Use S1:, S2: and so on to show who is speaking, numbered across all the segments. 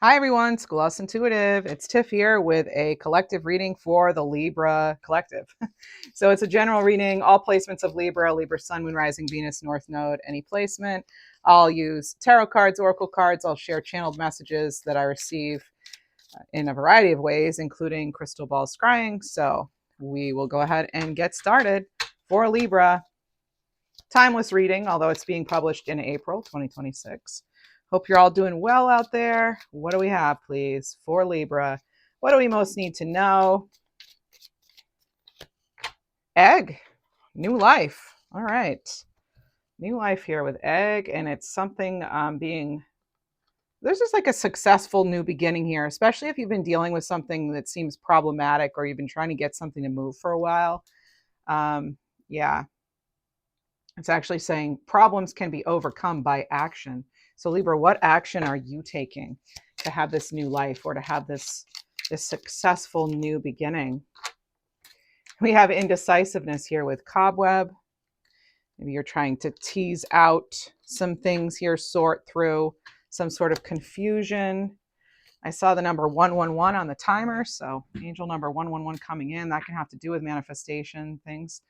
S1: Hi everyone, Schoolhouse Intuitive. It's Tiff here with a collective reading for the Libra collective. So it's a general reading, all placements of Libra, Libra Sun, Moon, Rising, Venus, North Node, any placement. I'll use tarot cards, oracle cards. I'll share channeled messages that I receive in a variety of ways, including crystal ball scrying. So we will go ahead and get started for Libra. Timeless reading, although it's being published in April 2026. Hope you're all doing well out there. What do we have, please, for Libra? What do we most need to know? Egg, new life. All right. New life here with egg, and it's something there's just like a successful new beginning here, especially if you've been dealing with something that seems problematic or you've been trying to get something to move for a while. Yeah, it's actually saying problems can be overcome by action. So Libra, what action are you taking to have this new life or to have this successful new beginning? We have indecisiveness here with cobweb. Maybe you're trying to tease out some things here, sort through some sort of confusion. I saw the number 111 on the timer, so angel number 111 coming in. That can have to do with manifestation things.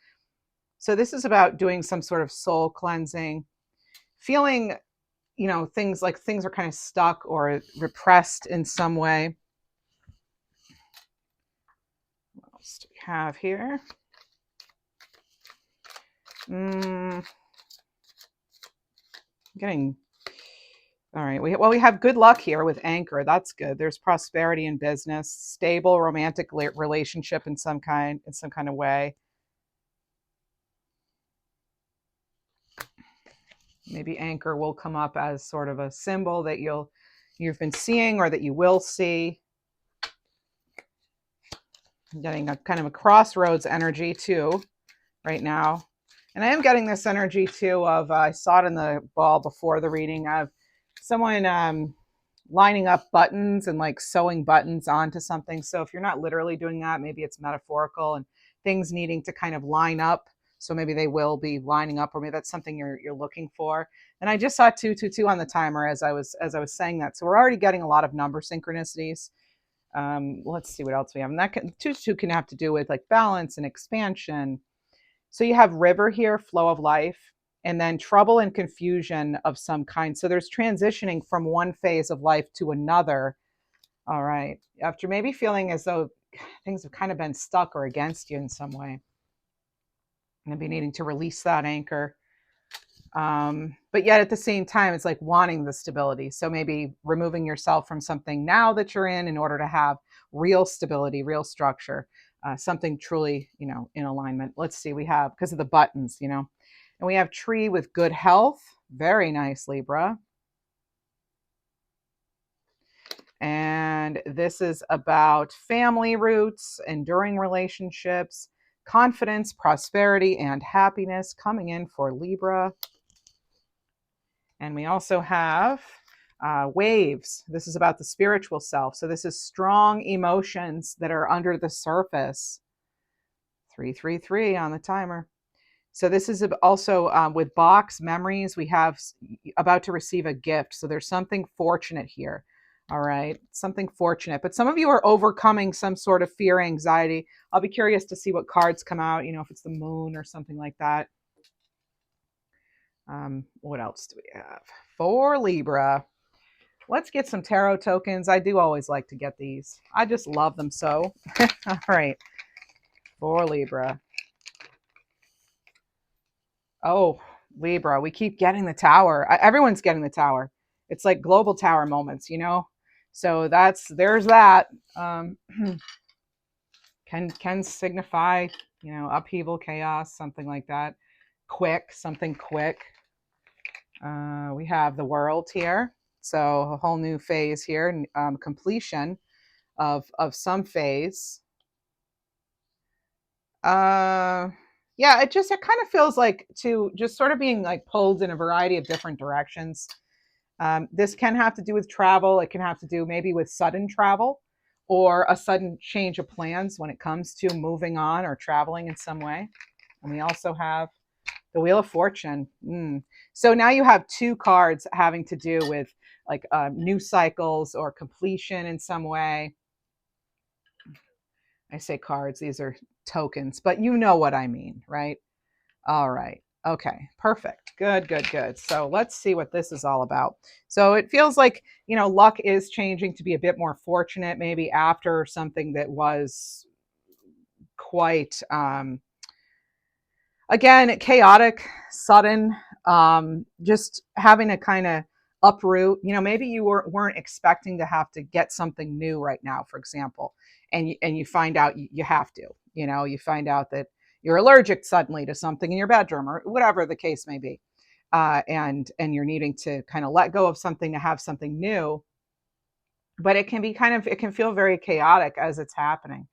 S1: So this is about doing some sort of soul cleansing, feeling, things like things are kind of stuck or repressed in some way. What else do we have here? All right. We have good luck here with anchor. That's good. There's prosperity in business, stable romantic relationship in some kind of way. Maybe anchor will come up as sort of a symbol that you've been seeing or that you will see. I'm getting a kind of a crossroads energy too right now. And I am getting this energy too of, I saw it in the ball before the reading, of someone lining up buttons and like sewing buttons onto something. So if you're not literally doing that, maybe it's metaphorical and things needing to kind of line up. So maybe they will be lining up, or maybe that's something you're looking for. And I just saw 222 on the timer as I was saying that. So we're already getting a lot of number synchronicities. Let's see what else we have. And that 222 can have to do with like balance and expansion. So you have river here, flow of life, and then trouble and confusion of some kind. So there's transitioning from one phase of life to another. All right. After maybe feeling as though things have kind of been stuck or against you in some way. Maybe needing to release that anchor. But yet at the same time, it's like wanting the stability. So maybe removing yourself from something now that you're in order to have real stability, real structure, something truly, in alignment. Let's see, we have, because of the buttons, and we have tree with good health. Very nice, Libra. And this is about family roots, enduring relationships, confidence, prosperity, and happiness coming in for Libra. And we also have waves. This is about the spiritual self. So this is strong emotions that are under the surface. 333 on the timer. So this is also with box memories. We have about to receive a gift. So there's something fortunate here. All right, something fortunate. But some of you are overcoming some sort of fear, anxiety. I'll be curious to see what cards come out, if it's the moon or something like that. What else do we have for Libra? Let's get some tarot tokens. I do always like to get these. I just love them so. All right, for Libra. Oh, Libra, we keep getting the tower. Everyone's getting the tower. It's like global tower moments, So there's that. Can signify, upheaval, chaos, something like that. Something quick. We have the world here. So a whole new phase here, completion of some phase. Yeah, it kind of feels like to just sort of being like pulled in a variety of different directions. This can have to do with travel. It can have to do maybe with sudden travel or a sudden change of plans when it comes to moving on or traveling in some way. And we also have the Wheel of Fortune. So now you have two cards having to do with like new cycles or completion in some way. I say cards, these are tokens, but you know what I mean, right? All right. Okay, perfect. Good, good, good. So let's see what this is all about. So it feels like, luck is changing to be a bit more fortunate, maybe after something that was quite, again, chaotic, sudden, just having to kind of uproot. Maybe you weren't expecting to have to get something new right now, for example, and you find out you have to. You find out that you're allergic suddenly to something in your bedroom or whatever the case may be, and you're needing to kind of let go of something to have something new. But it can feel very chaotic as it's happening.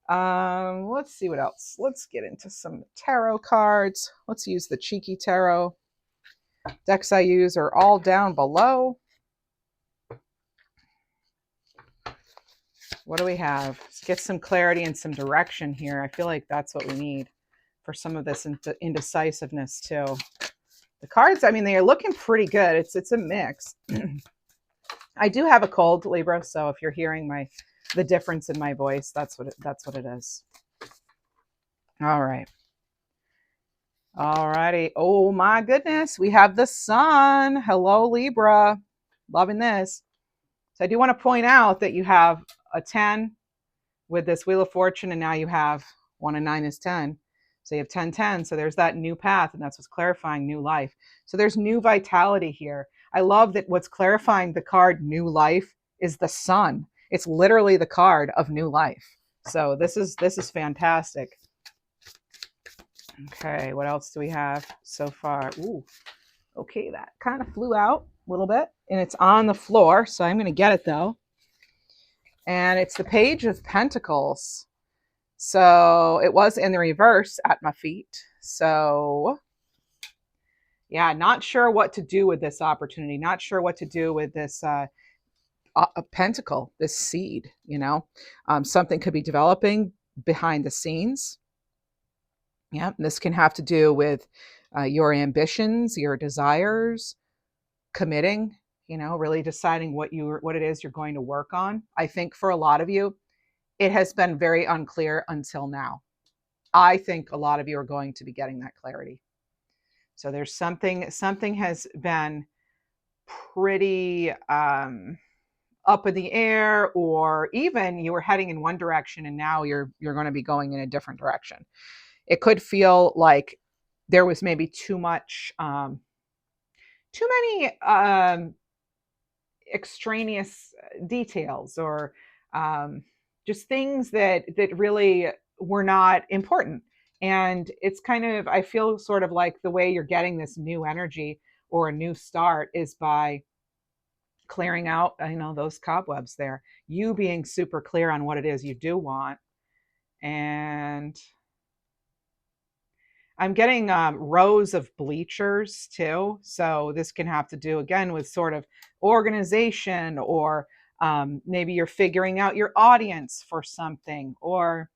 S1: Let's see what else. Let's get into some tarot cards. Let's use the cheeky tarot. Decks I use are all down below. What do we have? Let's get some clarity and some direction here. I feel like that's what we need for some of this indecisiveness too. The cards, I mean, they are looking pretty good. It's a mix. I do have a cold, Libra, so if you're hearing the difference in my voice, that's what it is. All right. All righty. Oh my goodness. We have the sun. Hello, Libra. Loving this. So I do want to point out that you have a 10 with this Wheel of Fortune, and now you have 1 and 9 is 10. So you have 10, 10. So there's that new path, and that's what's clarifying new life. So there's new vitality here. I love that what's clarifying the card new life is the sun. It's literally the card of new life. So this is fantastic. Okay, what else do we have so far? Ooh, okay, that kind of flew out a little bit, and it's on the floor, so I'm going to get it, though. And it's the Page of Pentacles. So it was in the reverse at my feet. So, yeah, not sure what to do with this opportunity. Not sure what to do with this a pentacle, this seed, something could be developing behind the scenes. Yeah, this can have to do with your ambitions, your desires, committing, really deciding what it is you're going to work on. I think for a lot of you, it has been very unclear until now. I think a lot of you are going to be getting that clarity. So there's something has been pretty up in the air, or even you were heading in one direction and now you're going to be going in a different direction. It could feel like there was maybe too many extraneous details, or just things that really were not important. And it's kind of, I feel sort of like the way you're getting this new energy or a new start is by clearing out, those cobwebs there, you being super clear on what it is you do want. And I'm getting rows of bleachers too. So this can have to do again with sort of organization, or maybe you're figuring out your audience for something, or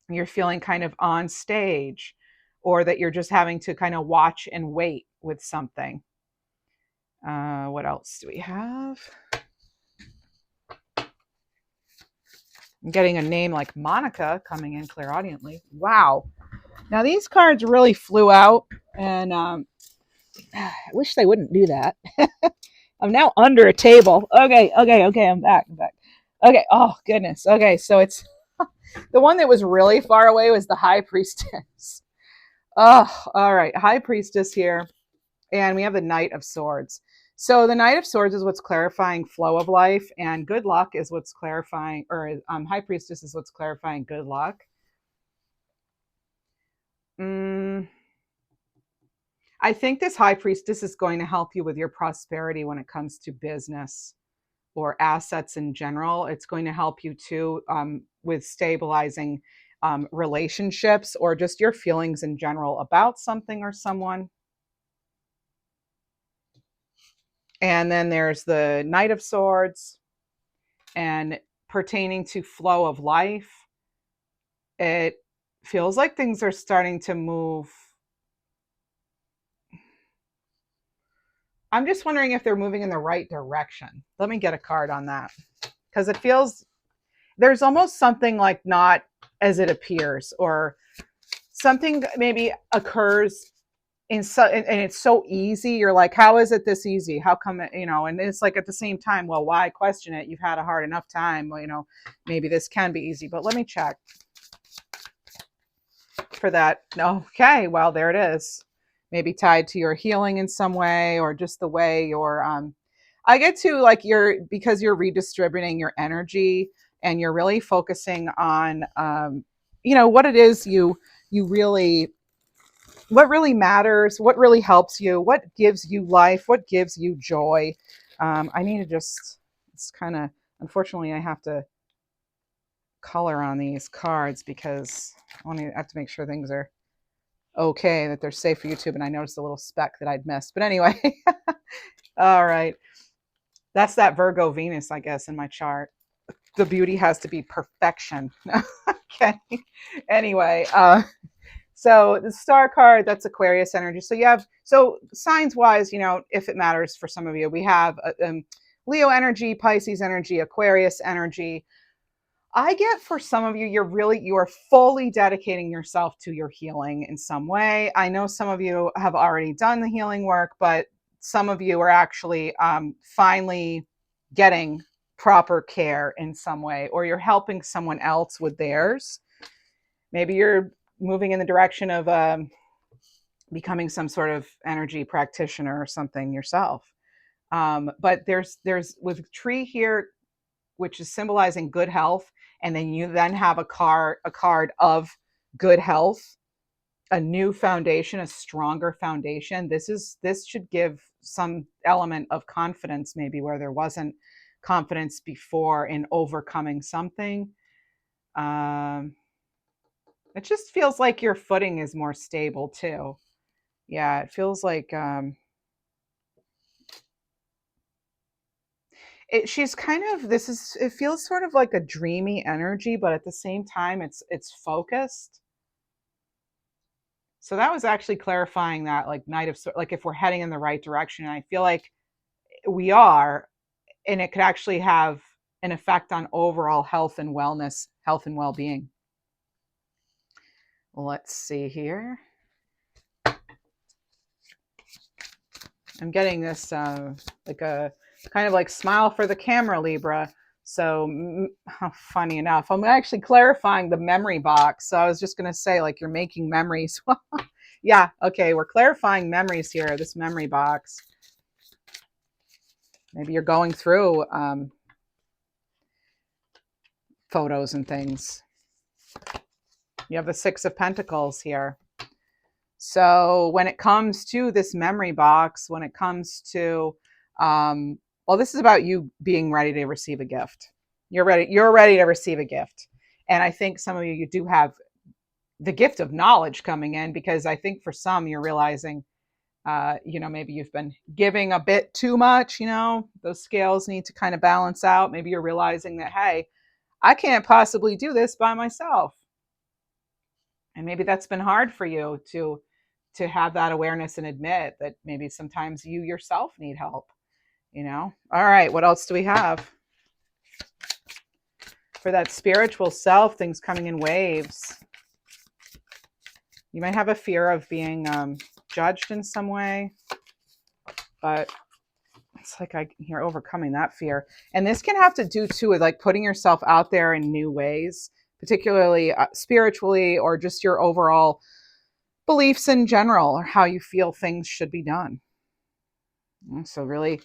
S1: you're feeling kind of on stage, or that you're just having to kind of watch and wait with something. What else do we have? I'm getting a name like Monica coming in clairaudiently. Wow. Now these cards really flew out, and I wish they wouldn't do that. I'm now under a table. Okay, I'm back. Okay, oh goodness. Okay, so it's the one that was really far away was the High Priestess. Oh, all right, High Priestess here, and we have the Knight of Swords. So the Knight of Swords is what's clarifying flow of life, and good luck is what's clarifying, or High Priestess is what's clarifying good luck. I think this High Priestess is going to help you with your prosperity when it comes to business or assets in general. It's going to help you too with stabilizing relationships, or just your feelings in general about something or someone. And then there's the Knight of Swords, and pertaining to flow of life, it feels like things are starting to move. I'm just wondering if they're moving in the right direction. Let me get a card on that, because it feels there's almost something like not as it appears, or something maybe occurs and it's so easy. You're like, how is it this easy? How come it, and it's like at the same time, well, why question it? You've had a hard enough time. Well, maybe this can be easy, but let me check for that. Okay, well, there it is. Maybe tied to your healing in some way, or just the way I get to like because you're redistributing your energy, and you're really focusing on what it is you really, what really matters, what really helps you, what gives you life, what gives you joy. I need to just, it's kind of, unfortunately, I have to color on these cards because I have to make sure things are okay, that they're safe for YouTube. And I noticed a little speck that I'd missed. But anyway, all right. That's that Virgo Venus, I guess, in my chart. The beauty has to be perfection. Okay. Anyway, so the star card, that's Aquarius energy. So you have, so signs wise, if it matters for some of you, we have Leo energy, Pisces energy, Aquarius energy. I get for some of you, you are fully dedicating yourself to your healing in some way. I know some of you have already done the healing work, but some of you are actually finally getting proper care in some way, or you're helping someone else with theirs. Maybe you're moving in the direction of becoming some sort of energy practitioner or something yourself. But there's with tree here, which is symbolizing good health, and then you then have a card of good health, a new foundation, a stronger foundation. This should give some element of confidence, maybe where there wasn't confidence before in overcoming something. It just feels like your footing is more stable too. Yeah, it feels like she's kind of, it feels sort of like a dreamy energy, but at the same time it's focused. So that was actually clarifying that, like like if we're heading in the right direction. And I feel like we are, and it could actually have an effect on overall health and wellness, health and well-being. Let's see here. I'm getting this like a kind of like smile for the camera, Libra. So funny enough, I'm actually clarifying the memory box. So I was just going to say, like, you're making memories. Yeah, okay, we're clarifying memories here, this memory box. Maybe you're going through photos and things. You have the Six of Pentacles here. So when it comes to this memory box, when it comes to, well, this is about you being ready to receive a gift. You're ready to receive a gift. And I think some of you do have the gift of knowledge coming in, because I think for some you're realizing, maybe you've been giving a bit too much, those scales need to kind of balance out. Maybe you're realizing that, hey, I can't possibly do this by myself. And maybe that's been hard for you to have that awareness and admit that maybe sometimes you yourself need help, All right, what else do we have? For that spiritual self, things coming in waves. You might have a fear of being judged in some way, but it's like you're overcoming that fear. And this can have to do too with like putting yourself out there in new ways, particularly spiritually, or just your overall beliefs in general, or how you feel things should be done. So really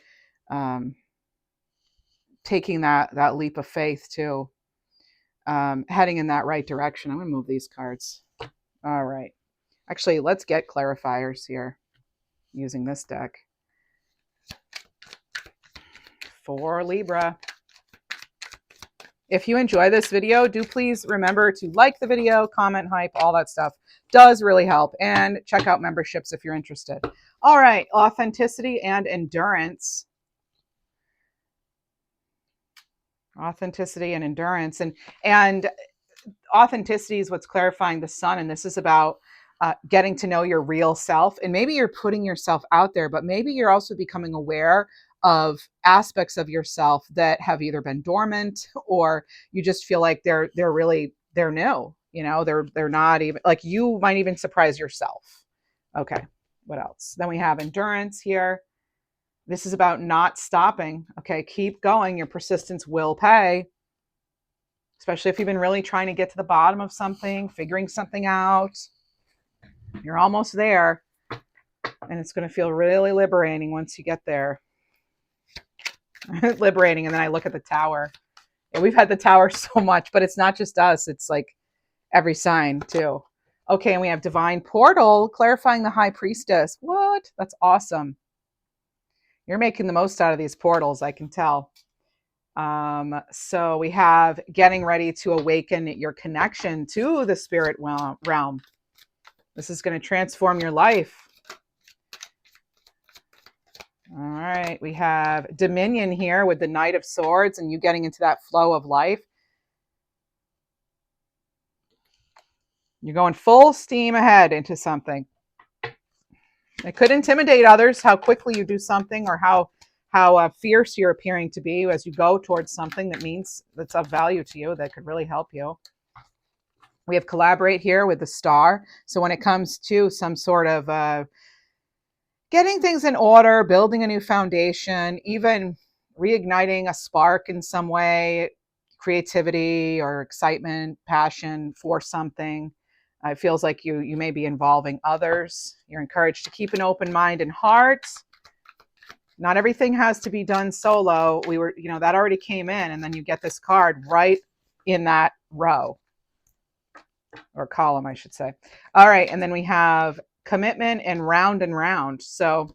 S1: taking that leap of faith too, heading in that right direction. I'm going to move these cards. All right. Actually, let's get clarifiers here using this deck. For Libra. If you enjoy this video, do please remember to like the video, comment, hype, all that stuff does really help. And check out memberships if you're interested. All right, authenticity and endurance. Authenticity and endurance. And authenticity is what's clarifying the sun. And this is about getting to know your real self. And maybe you're putting yourself out there, but maybe you're also becoming aware of aspects of yourself that have either been dormant, or you just feel like they're new. You know, they're not even, like, you might even surprise yourself. Okay, what else? Then we have endurance here. This is about not stopping. Okay, keep going. Your persistence will pay, especially if you've been really trying to get to the bottom of something, figuring something out. You're almost there, and it's going to feel really liberating once you get there. Liberating. And then I look at the tower. And we've had the tower so much, but it's not just us. It's like every sign too. Okay, and we have divine portal, clarifying the high priestess. What? That's awesome. You're making the most out of these portals, I can tell. So we have getting ready to awaken your connection to the spirit realm. This is going to transform your life. All right, we have dominion here with the Knight of Swords, and you getting into that flow of life. You're going full steam ahead into something. It could intimidate others how quickly you do something, or how fierce you're appearing to be as you go towards something that means that's of value to you, that could really help you. We have collaborate here with the Star. So when it comes to some sort of getting things in order, building a new foundation, even reigniting a spark in some way, creativity or excitement, passion for something, it feels like you may be involving others. You're encouraged to keep an open mind and heart. Not everything has to be done solo. We were, that already came in, and then you get this card right in that row, or column, I should say. All right, and then we have commitment and round and round. So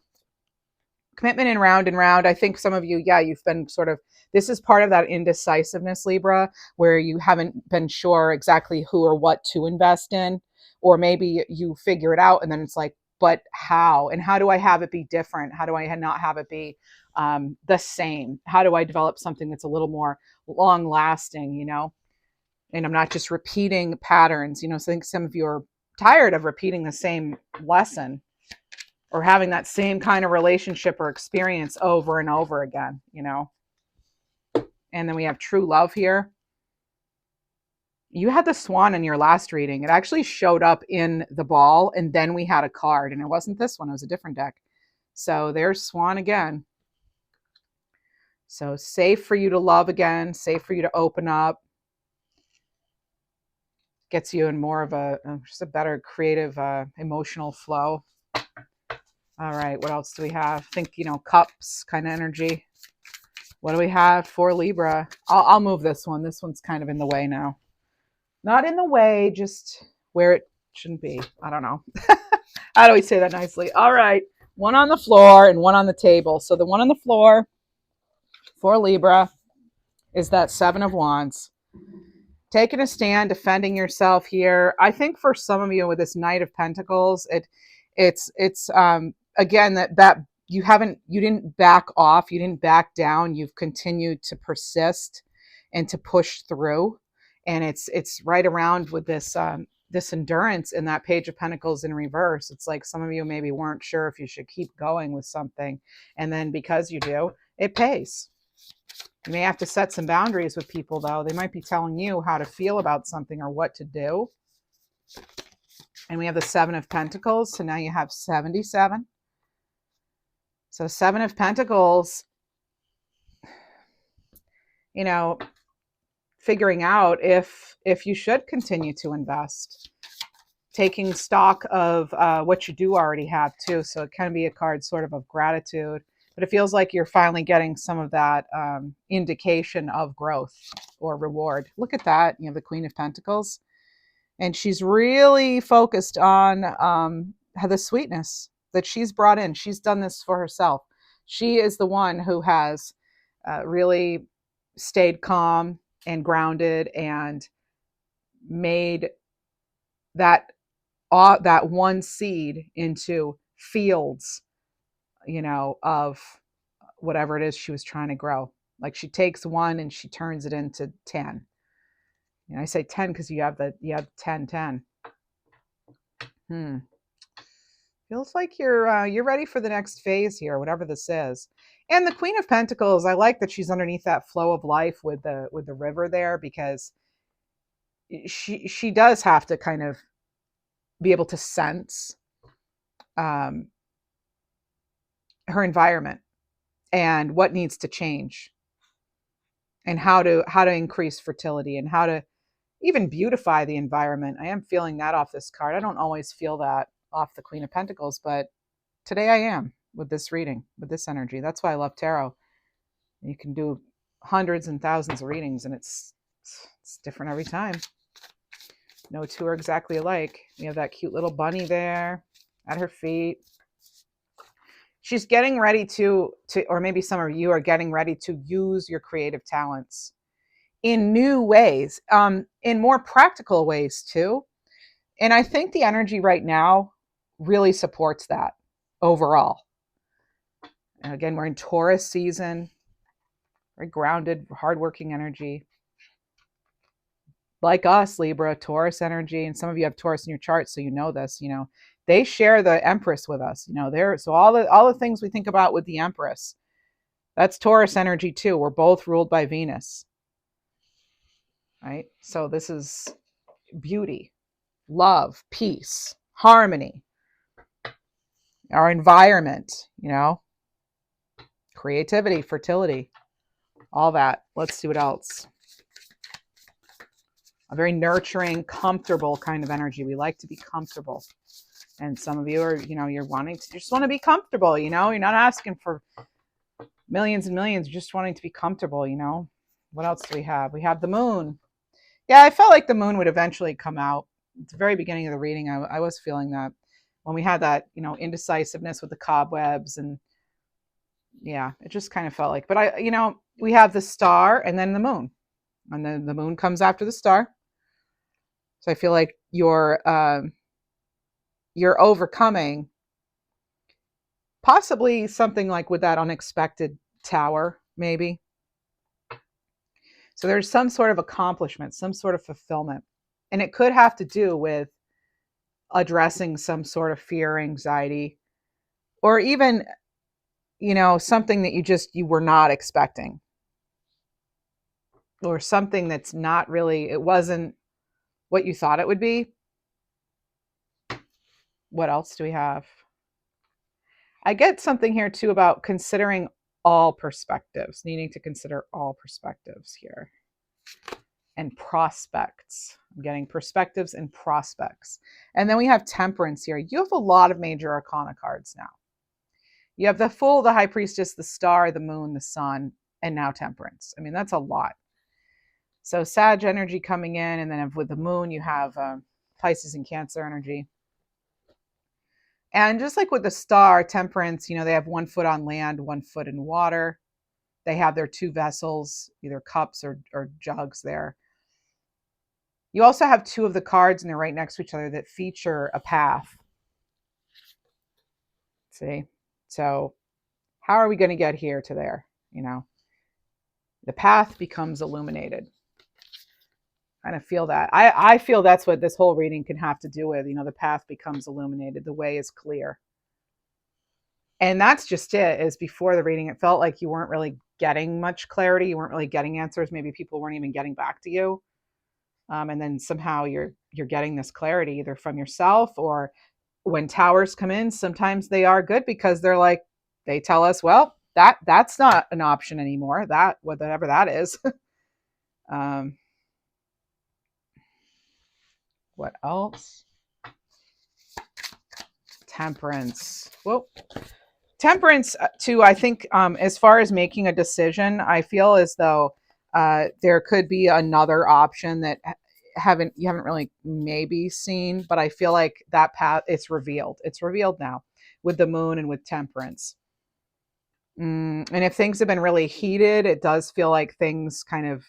S1: commitment and round, I think some of you, you've been sort of, this is part of that indecisiveness, Libra, where you haven't been sure exactly who or what to invest in, or maybe you figure it out and then it's like, but how? And how do I have it be different? How do I not have it be the same? How do I develop something that's a little more long lasting, And I'm not just repeating patterns, So I think some of you are tired of repeating the same lesson, or having that same kind of relationship or experience over and over again, And then we have true love here. You had the swan in your last reading. It actually showed up in the ball, and then we had a card, and it wasn't this one. It was a different deck. So there's swan again. So safe for you to love again, safe for you to open up. Gets you in more of just a better creative, emotional flow. All right, what else do we have? Think, cups kind of energy. What do we have for Libra? I'll move this one. This one's kind of in the way now. Not in the way, just where it shouldn't be. I don't know. How do we say that nicely? All right, one on the floor and one on the table. So the one on the floor for Libra is that Seven of Wands. Taking a stand, defending yourself here. I think for some of you with this Knight of Pentacles, it's again that you didn't back off, you didn't back down, you've continued to persist and to push through, and it's right around with this this endurance in that Page of Pentacles in reverse. It's like some of you maybe weren't sure if you should keep going with something, and then because you do, it pays. You may have to set some boundaries with people, though. They might be telling you how to feel about something or what to do. And we have the Seven of Pentacles. So now you have 77. So Seven of Pentacles, figuring out if you should continue to invest. Taking stock of what you do already have, too. So it can be a card sort of gratitude. But it feels like you're finally getting some of that indication of growth or reward. Look at that. You have the Queen of Pentacles. And she's really focused on the sweetness that she's brought in. She's done this for herself. She is the one who has really stayed calm and grounded and made that one seed into fields, of whatever it is she was trying to grow. Like she takes one and she turns it into 10. I say 10 because you have 10, 10. Hmm. Feels like you're ready for the next phase here, whatever this is. And the Queen of Pentacles, I like that she's underneath that flow of life with the river there, because she does have to kind of be able to sense um, her environment and what needs to change, and how to increase fertility, and how to even beautify the environment. I am feeling that off this card. I don't always feel that off the Queen of Pentacles, but today I am with this reading, with this energy. That's why I love tarot. You can do hundreds and thousands of readings, and it's different every time. No two are exactly alike. We have that cute little bunny there at her feet. She's getting ready to or maybe some of you are getting ready to use your creative talents in new ways, in more practical ways too. And I think the energy right now really supports that overall. And again, we're in Taurus season, very grounded, hardworking energy. Like us, Libra, Taurus energy, and some of you have Taurus in your chart, so you know this. They share the Empress with us. They're so all the things we think about with the Empress, that's Taurus energy too. We're both ruled by Venus, right? So this is beauty, love, peace, harmony, our environment, creativity, fertility, all that. Let's see what else. A very nurturing, comfortable kind of energy. We like to be comfortable. And some of you are, you're wanting to just want to be comfortable, you're not asking for millions and millions, you're just wanting to be comfortable, What else do we have? We have the moon. Yeah, I felt like the moon would eventually come out. At the very beginning of the reading, I was feeling that when we had that, indecisiveness with the cobwebs, and yeah, it just kind of felt like, but we have the star and then the moon, and then the moon comes after the star. So I feel like you're overcoming possibly something like with that unexpected tower, maybe. So there's some sort of accomplishment, some sort of fulfillment. And it could have to do with addressing some sort of fear or anxiety, or even, something that you were not expecting, or something that's not really, it wasn't what you thought it would be. What else do we have? I get something here too about considering all perspectives, needing to consider all perspectives here. And prospects. I'm getting perspectives and prospects. And then we have temperance here. You have a lot of major arcana cards now. You have the Fool, the High Priestess, the Star, the Moon, the Sun, and now temperance. I mean, that's a lot. So Sag energy coming in, and then with the Moon, you have Pisces and Cancer energy. And just like with the Star, temperance, they have 1 foot on land, 1 foot in water. They have their 2 vessels, either cups or jugs there. You also have 2 of the cards, and they're right next to each other, that feature a path. See? So how are we going to get here to there? The path becomes illuminated. I kind of feel that. I feel that's what this whole reading can have to do with. The path becomes illuminated. The way is clear. And that's just it. Is before the reading, it felt like you weren't really getting much clarity. You weren't really getting answers. Maybe people weren't even getting back to you. And then somehow you're getting this clarity, either from yourself, or when towers come in, sometimes they are good, because they tell us, well, that's not an option anymore, that whatever that is. What else? Temperance. Well, temperance too, I think, as far as making a decision, I feel as though there could be another option that you haven't really maybe seen, but I feel like that path, it's revealed now with the moon and with temperance. And if things have been really heated, it does feel like things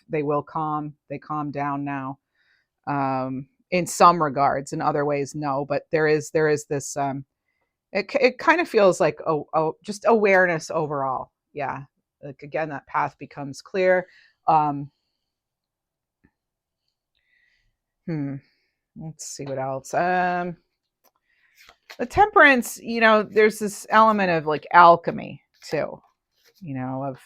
S1: they calm down now, in some regards. In other ways, no, but there is this it kind of feels like just awareness overall. Yeah, like again, that path becomes clear. Let's see what else. The Temperance, there's this element of like alchemy too, of,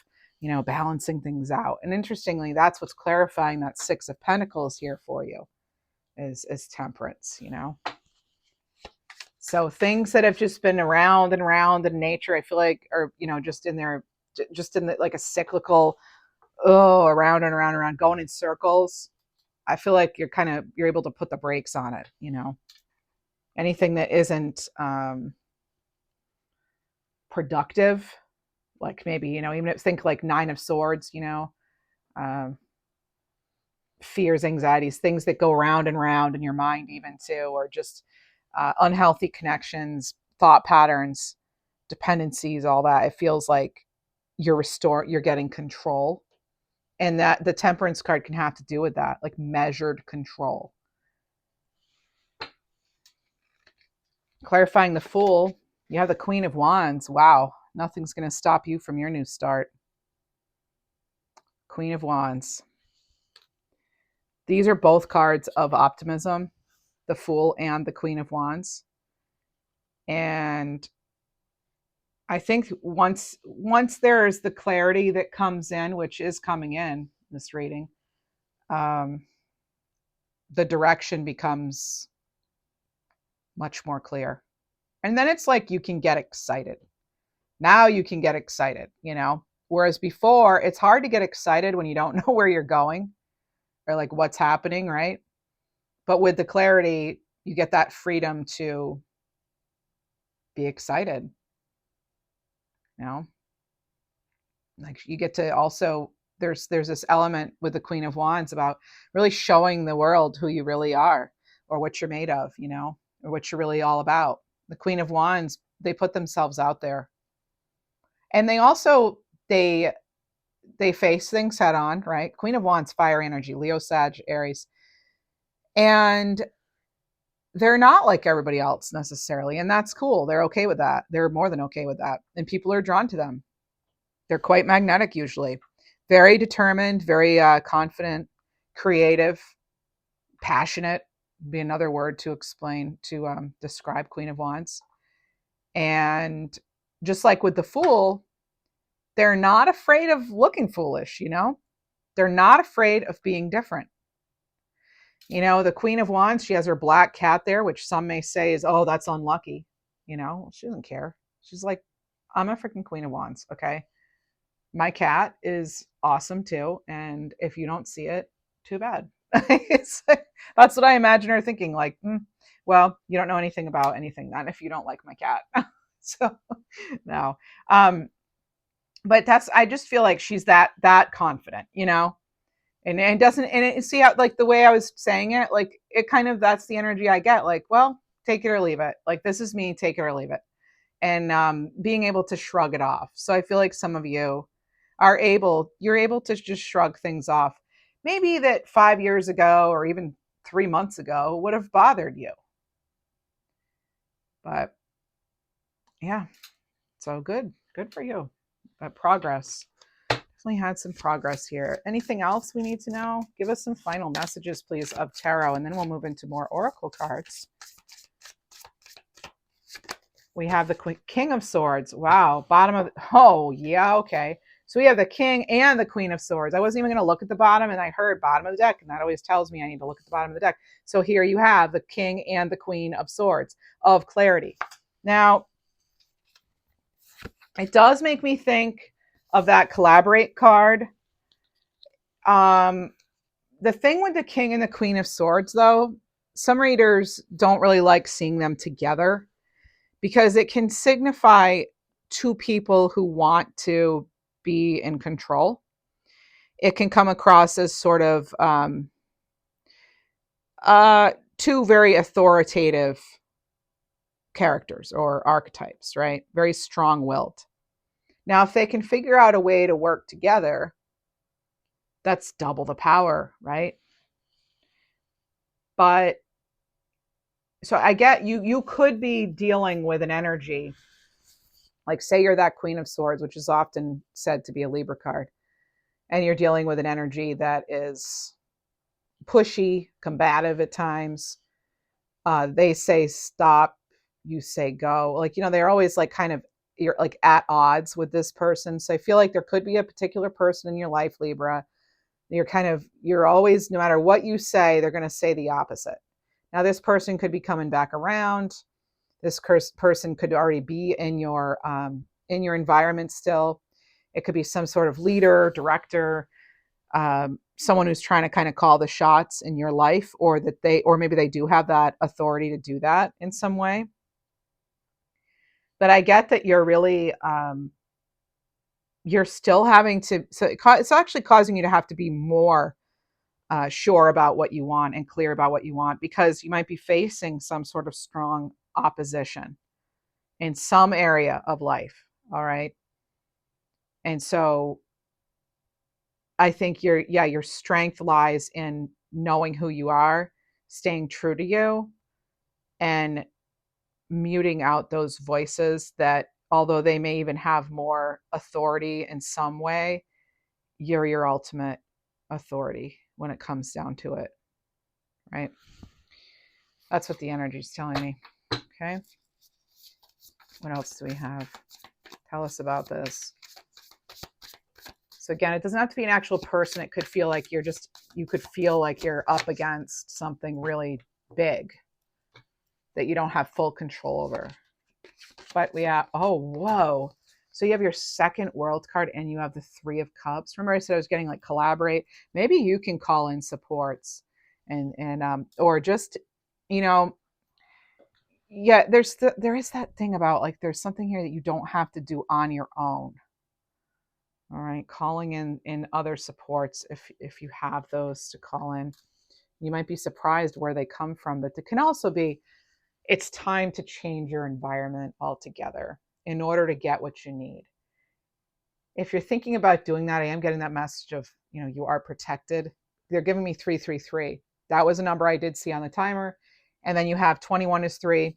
S1: balancing things out. And interestingly, that's what's clarifying that Six of Pentacles here for you is Temperance. So things that have just been around and around in nature, I feel like are, just in there, just in like a cyclical, around and around and around, going in circles. I feel like you're able to put the brakes on it. Anything that isn't productive, like maybe, even if think like Nine of Swords, um, fears, anxieties, things that go round and round in your mind, even too, or just unhealthy connections, thought patterns, dependencies, all that. It feels like you're getting control. And that the Temperance card can have to do with that, like measured control. Clarifying the Fool, you have the Queen of Wands. Wow, nothing's going to stop you from your new start. Queen of Wands. These are both cards of optimism, the Fool and the Queen of Wands. And I think once there's the clarity that comes in, which is coming in this reading, the direction becomes much more clear. And then it's like you can get excited. Now you can get excited, Whereas before, it's hard to get excited when you don't know where you're going or like what's happening, right? But with the clarity, you get that freedom to be excited. Like you get to also, there's this element with the Queen of Wands about really showing the world who you really are, or what you're made of, or what you're really all about. The Queen of Wands, they put themselves out there, and they also they face things head on, right? Queen of Wands, fire energy, Leo, Sag, Aries, and they're not like everybody else necessarily, and that's cool. They're okay with that. They're more than okay with that, and people are drawn to them. They're quite magnetic usually. Very determined, very confident, creative, passionate, would be another word to explain, to describe Queen of Wands. And just like with the Fool, they're not afraid of looking foolish, They're not afraid of being different. The Queen of Wands, she has her black cat there, which some may say is, oh, that's unlucky. She doesn't care. She's like, I'm a freaking Queen of Wands, okay? My cat is awesome too, and if you don't see it, too bad. That's what I imagine her thinking, like, well, you don't know anything about anything then if you don't like my cat. So no. But I just feel like she's that confident, and doesn't, and see how, like, the way I was saying it, like, it kind of, that's the energy I get, like, well, take it or leave it, like, this is me, take it or leave it. And being able to shrug it off. So I feel like some of you you're able to just shrug things off. Maybe that 5 years ago or even 3 months ago would have bothered you. But yeah, so good for you. But progress. Definitely had some progress here. Anything else we need to know? Give us some final messages, please, of tarot, and then we'll move into more oracle cards. We have the King of Swords. Wow. Oh, yeah, okay. So we have the King and the Queen of Swords. I wasn't even going to look at the bottom, and I heard bottom of the deck, and that always tells me I need to look at the bottom of the deck. So here you have the King and the Queen of Swords of clarity. Now, it does make me think of that collaborate card. The thing with the King and the Queen of Swords, though, some readers don't really like seeing them together, because it can signify two people who want to be in control. It can come across as sort of two very authoritative characters or archetypes, right? Very strong-willed. Now, if they can figure out a way to work together, that's double the power, right? But so I get you could be dealing with an energy, like say you're that Queen of Swords, which is often said to be a Libra card, and you're dealing with an energy that is pushy, combative at times. They say stop you say go. Like, they're always like kind of, you're like at odds with this person. So I feel like there could be a particular person in your life, Libra. You're always, no matter what you say, they're going to say the opposite. Now, this person could be coming back around. This person could already be in your environment still. It could be some sort of leader, director, someone who's trying to kind of call the shots in your life, or maybe they do have that authority to do that in some way. But I get that you're really, you're still having to, so it's actually causing you to have to be more sure about what you want and clear about what you want, because you might be facing some sort of strong opposition in some area of life. All right. And so I think your strength lies in knowing who you are, staying true to you, and muting out those voices that, although they may even have more authority in some way, you're your ultimate authority when it comes down to it. Right? That's what the energy is telling me. Okay. What else do we have? Tell us about this. So again, it doesn't have to be an actual person. It could feel like you could feel like you're up against something really big that you don't have full control over. But we have, oh, whoa. So you have your second world card and you have the Three of Cups. Remember I said I was getting like collaborate. Maybe you can call in supports and or just, yeah, there is that thing about like, there's something here that you don't have to do on your own. All right. Calling in other supports, if you have those to call in, you might be surprised where they come from, but it can also be, it's time to change your environment altogether in order to get what you need. If you're thinking about doing that, I am getting that message of, you are protected. They're giving me 333. That was a number I did see on the timer. And then you have 21 is 3.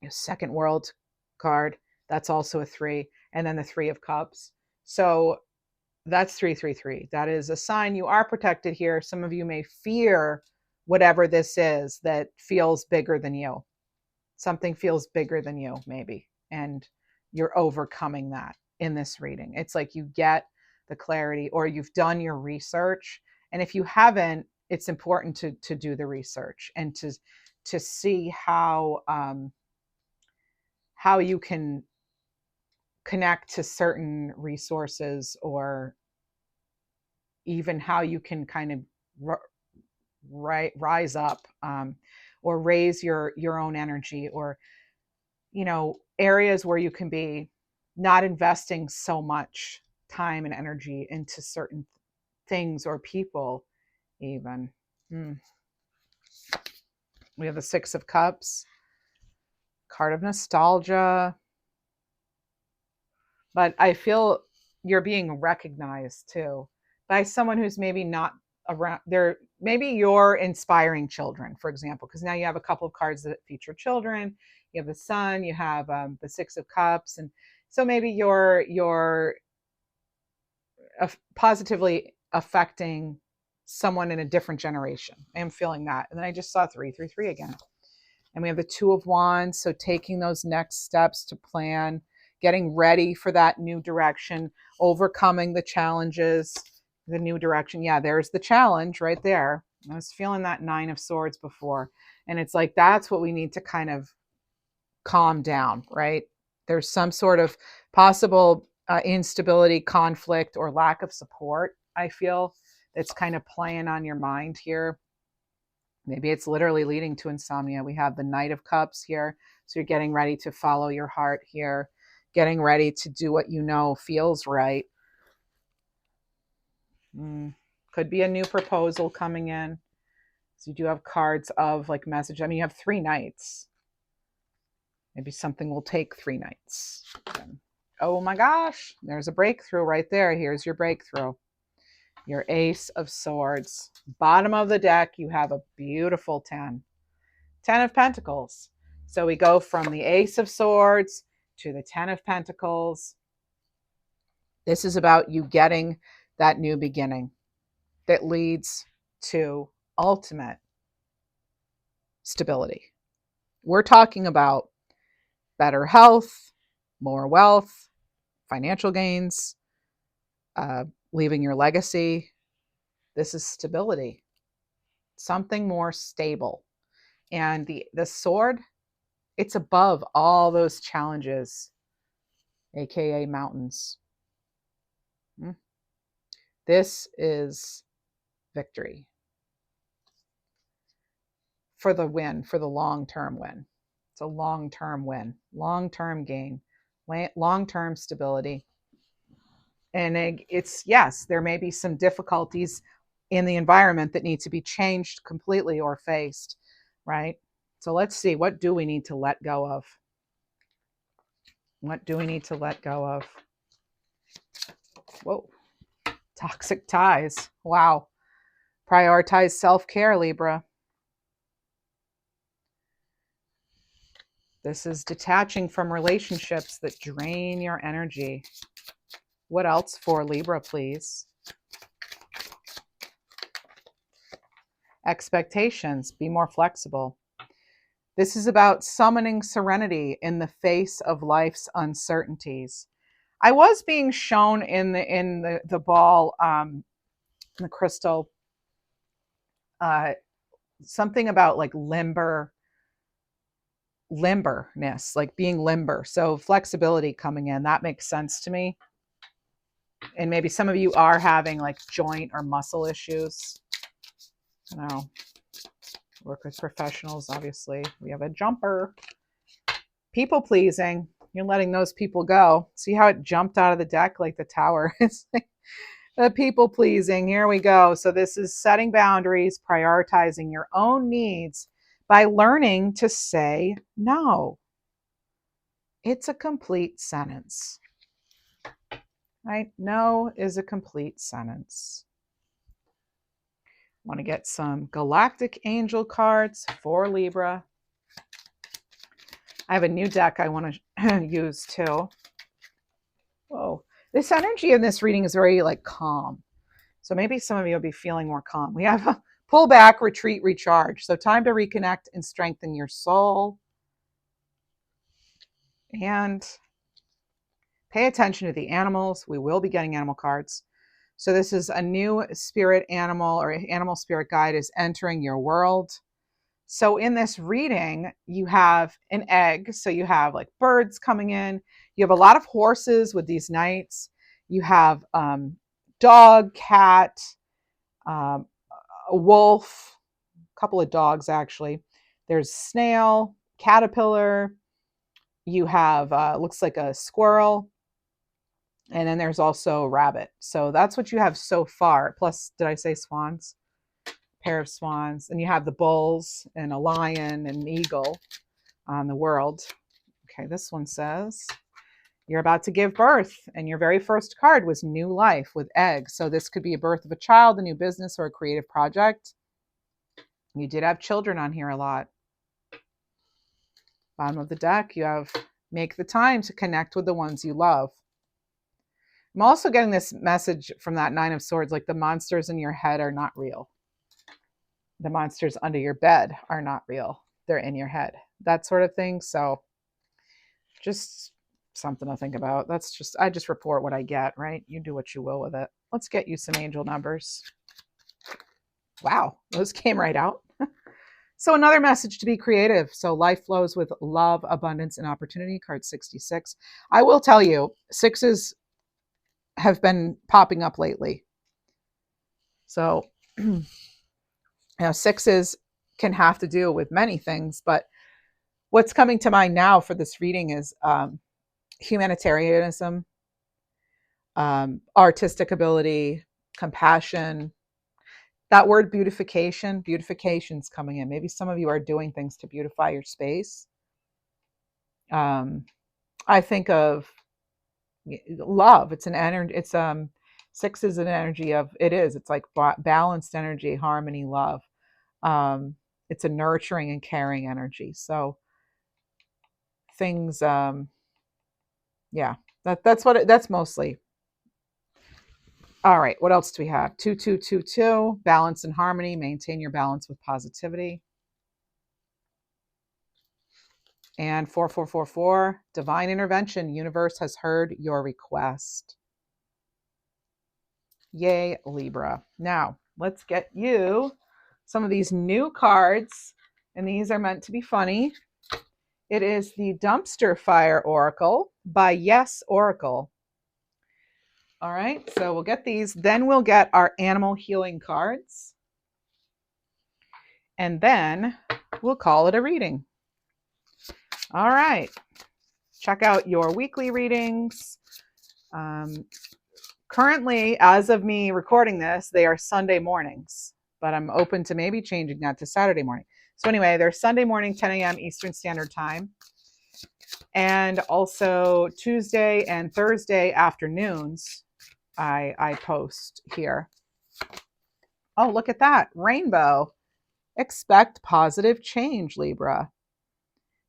S1: Your second world card, that's also a 3. And then the Three of Cups. So that's 333. That is a sign you are protected here. Some of you may fear whatever this is that feels bigger than you. Something feels bigger than you, maybe. And you're overcoming that in this reading. It's like you get the clarity, or you've done your research. And if you haven't, it's important to do the research and to see how you can connect to certain resources, or even how you can kind of rise up, or raise your own energy, or areas where you can be not investing so much time and energy into certain things or people even. We have the Six of Cups, card of nostalgia. But I feel you're being recognized too by someone who's maybe not around there. Maybe you're inspiring children, for example, because now you have a couple of cards that feature children. You have the Sun, you have the Six of Cups, and so maybe you're positively affecting someone in a different generation. I am feeling that. And then I just saw 333 again. And we have the Two of Wands. So taking those next steps to plan, getting ready for that new direction, overcoming the challenges, the new direction. Yeah, there's the challenge right there. I was feeling that Nine of Swords before. And it's like, that's what we need to kind of calm down, right? There's some sort of possible instability, conflict, or lack of support, I feel, that's kind of playing on your mind here. Maybe it's literally leading to insomnia. We have the Knight of Cups here. So you're getting ready to follow your heart here, getting ready to do what you know feels right. Could be a new proposal coming in. So you do have cards of like message. I mean, you have 3 nights. Maybe something will take 3 nights. Oh my gosh, there's a breakthrough right there. Here's your breakthrough. Your Ace of Swords. Bottom of the deck, you have a beautiful 10. 10 of Pentacles. So we go from the Ace of Swords to the 10 of Pentacles. This is about you getting that new beginning that leads to ultimate stability. We're talking about better health, more wealth, financial gains, leaving your legacy. This is stability, something more stable. And the sword, it's above all those challenges, aka mountains. This is victory for the win, for the long-term win. It's a long-term win, long-term gain, long-term stability. And it's, yes, there may be some difficulties in the environment that need to be changed completely or faced, right? So let's see, what do we need to let go of? What do we need to let go of? Whoa, toxic ties. Wow. Prioritize self-care, Libra. This is detaching from relationships that drain your energy. What else for Libra, please? Expectations. Be more flexible. This is about summoning serenity in the face of life's uncertainties. I was being shown in the ball, the crystal, something about like limberness, like being limber. So flexibility coming in, that makes sense to me. And maybe some of you are having like joint or muscle issues. I know. Work with professionals, obviously. We have a jumper. People pleasing. You're letting those people go. See how it jumped out of the deck like the tower? It's like the people pleasing. Here we go. So this is setting boundaries, prioritizing your own needs by learning to say no. It's a complete sentence, right? No is a complete sentence. Want to get some galactic angel cards for Libra. I have a new deck I want to use too. Whoa. This energy in this reading is very like calm. So maybe some of you will be feeling more calm. We have a pull back, retreat, recharge. So time to reconnect and strengthen your soul. And pay attention to the animals. We will be getting animal cards. So this is a new spirit animal or animal spirit guide is entering your world. So in this reading, you have an egg. So you have like birds coming in. You have a lot of horses with these knights. You have dog, cat, a wolf, a couple of dogs actually. There's snail, caterpillar. You have looks like a squirrel. And then there's also a rabbit. So that's what you have so far. Plus, did I say swans? Pair of swans. And you have the bulls and a lion and an eagle on the world. Okay, this one says, you're about to give birth. And your very first card was new life with eggs. So this could be a birth of a child, a new business, or a creative project. You did have children on here a lot. Bottom of the deck, you have make the time to connect with the ones you love. I'm also getting this message from that Nine of Swords, like the monsters in your head are not real. The monsters under your bed are not real. They're in your head. That sort of thing. So just something to think about. I just report what I get, right? You do what you will with it. Let's get you some angel numbers. Wow, those came right out. So another message to be creative. So life flows with love, abundance, and opportunity. Card 66. I will tell you, sixes have been popping up lately. So, sixes can have to do with many things, but what's coming to mind now for this reading is humanitarianism, artistic ability, compassion. That word beautification's coming in. Maybe some of you are doing things to beautify your space. I think of love. It's an energy. It's six is an energy of it's like balanced energy, harmony, love. It's a nurturing and caring energy. So things that's mostly. All right, what else do we have? 2222, balance and harmony. Maintain your balance with positivity. And 4444, divine intervention. Universe has heard your request. Yay, Libra. Now, let's get you some of these new cards. And these are meant to be funny. It is the Dumpster Fire Oracle by Yes Oracle. All right, so we'll get these. Then we'll get our animal healing cards. And then we'll call it a reading. All right. Check out your weekly readings. Currently, as of me recording this, they are Sunday mornings, but I'm open to maybe changing that to Saturday morning. So anyway, they're Sunday morning, 10 a.m. Eastern Standard Time. And also Tuesday and Thursday afternoons, I post here. Oh, look at that. Rainbow. Expect positive change, Libra.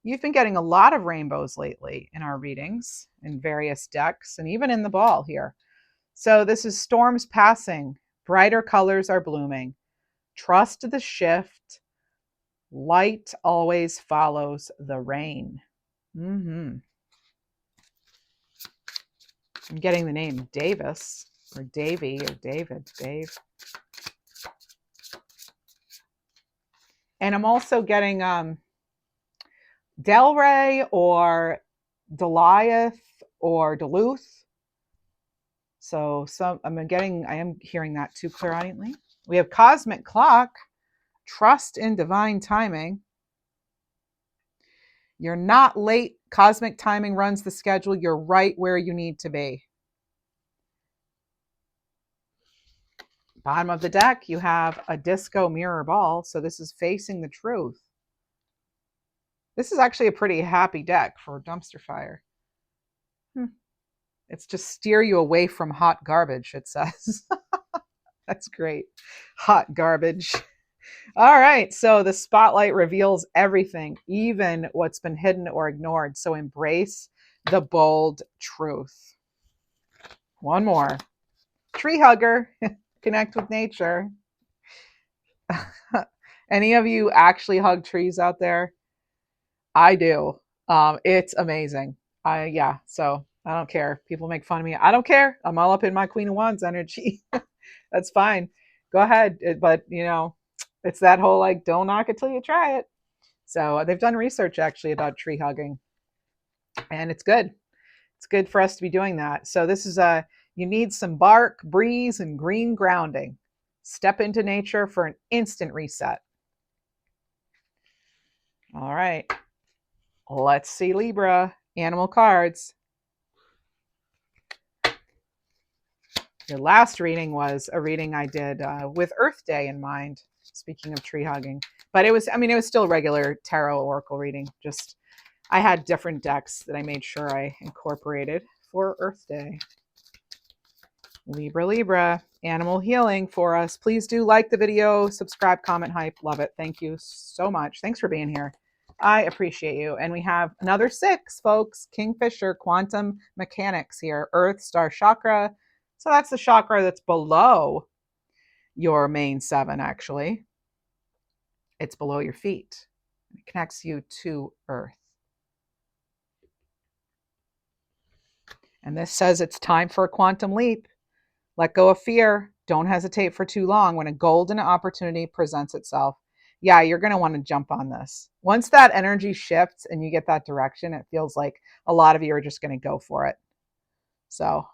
S1: You've been getting a lot of rainbows lately in our readings, in various decks, and even in the ball here. So this is storms passing. Brighter colors are blooming. Trust the shift. Light always follows the rain. I'm getting the name Davis or Davy or David, Dave. And I'm also getting Delray or Deliath or Duluth. So I am hearing that too clairaudiently. We have Cosmic Clock, trust in divine timing. You're not late. Cosmic timing runs the schedule. You're right where you need to be. Bottom of the deck, you have a disco mirror ball. So this is facing the truth. This is actually a pretty happy deck for dumpster fire. It's just steer you away from hot garbage, it says. That's great. Hot garbage. All right. So the spotlight reveals everything, even what's been hidden or ignored. So embrace the bold truth. One more. Tree hugger. Connect with nature. Any of you actually hug trees out there? I do. It's amazing. So I don't care. People make fun of me. I don't care. I'm all up in my Queen of Wands energy. That's fine. Go ahead. But, it's that whole like, don't knock it till you try it. So they've done research actually about tree hugging. And it's good. It's good for us to be doing that. So this is you need some bark, breeze, and green grounding. Step into nature for an instant reset. All right. Let's see Libra. Animal cards. Your last reading was a reading I did with Earth Day in mind, speaking of tree hugging. But it was still a regular tarot oracle reading. Just I had different decks that I made sure I incorporated for Earth Day. Libra, animal healing for us. Please do like the video, subscribe, comment, hype. Love it. Thank you so much. Thanks for being here. I appreciate you. And we have another 6, folks. Kingfisher, quantum mechanics here. Earth, star chakra. So that's the chakra that's below your main 7, actually. It's below your feet. It connects you to Earth. And this says it's time for a quantum leap. Let go of fear. Don't hesitate for too long when a golden opportunity presents itself. Yeah, you're going to want to jump on this. Once that energy shifts and you get that direction, it feels like a lot of you are just going to go for it. So,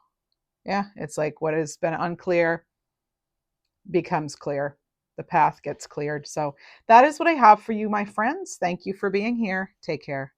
S1: yeah, it's like what has been unclear becomes clear. The path gets cleared. So that is what I have for you, my friends. Thank you for being here. Take care.